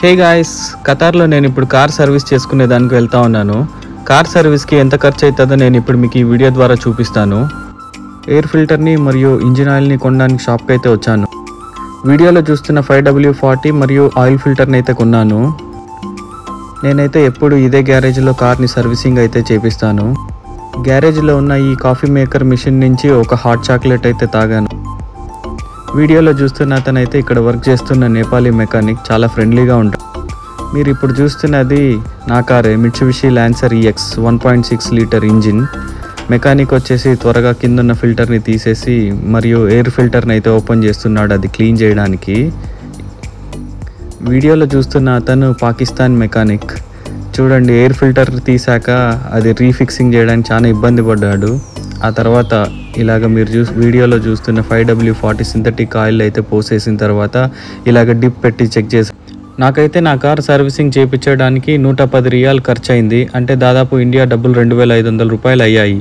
Hey guys, ఖతార్లో నేను ఇప్పుడు car service చేసుకునే దానికి వెళ్తా ఉన్నాను. కార్ సర్వీస్కి ఎంత ఖర్చు అవుతుందో నేను ఇప్పుడు మీకు ఈ వీడియో ద్వారా చూపిస్తాను. ఎయిర్ ఫిల్టర్ని మరియు ఇంజిన్ ఆయిల్ని కొనడానికి షాప్కి అయితే వచ్చాను. వీడియోలో చూస్తున్న 5W40 మరియు ఆయిల్ ఫిల్టర్ని అయితే కొన్నాను. నేనైతే ఎప్పుడు ఇదే గ్యారేజ్లో కార్ని సర్వీసింగ్ అయితే చేపిస్తాను. గ్యారేజ్లో ఉన్న ఈ కాఫీ మేకర్ మిషన్ నుంచి ఒక హాట్ చాక్లెట్ అయితే తాగాను. వీడియోలో చూస్తున్న అతనైతే ఇక్కడ వర్క్ చేస్తున్న నేపాలీ మెకానిక్, చాలా ఫ్రెండ్లీగా ఉంటాడు. మీరు ఇప్పుడు చూస్తున్నది నా కారే, Mitsubishi Lancer EX 1.6 litre engine. Mechanic వచ్చేసి త్వరగా కిందున్న ఫిల్టర్ని తీసేసి మరియు ఎయిర్ ఫిల్టర్ని అయితే ఓపెన్ చేస్తున్నాడు, అది క్లీన్ చేయడానికి. వీడియోలో చూస్తున్న అతను పాకిస్తాన్ మెకానిక్. చూడండి, ఎయిర్ ఫిల్టర్ తీసాక అది రీఫిక్సింగ్ చేయడానికి చాలా ఇబ్బంది పడ్డాడు. ఆ తర్వాత ఇలాగ మీరు వీడియోలో చూస్తున్న 5W40 సింథటిక్ ఆయిల్ అయితే పోసేసిన తర్వాత ఇలాగ డిప్ పెట్టి చెక్ చేసి, నాకైతే నా కార్ సర్వీసింగ్ చేయించడానికి 110 రియాల్ ఖర్చు అయింది. అంటే దాదాపు ఇండియా డబ్బులు 2500 రూపాయలు అయ్యాయి.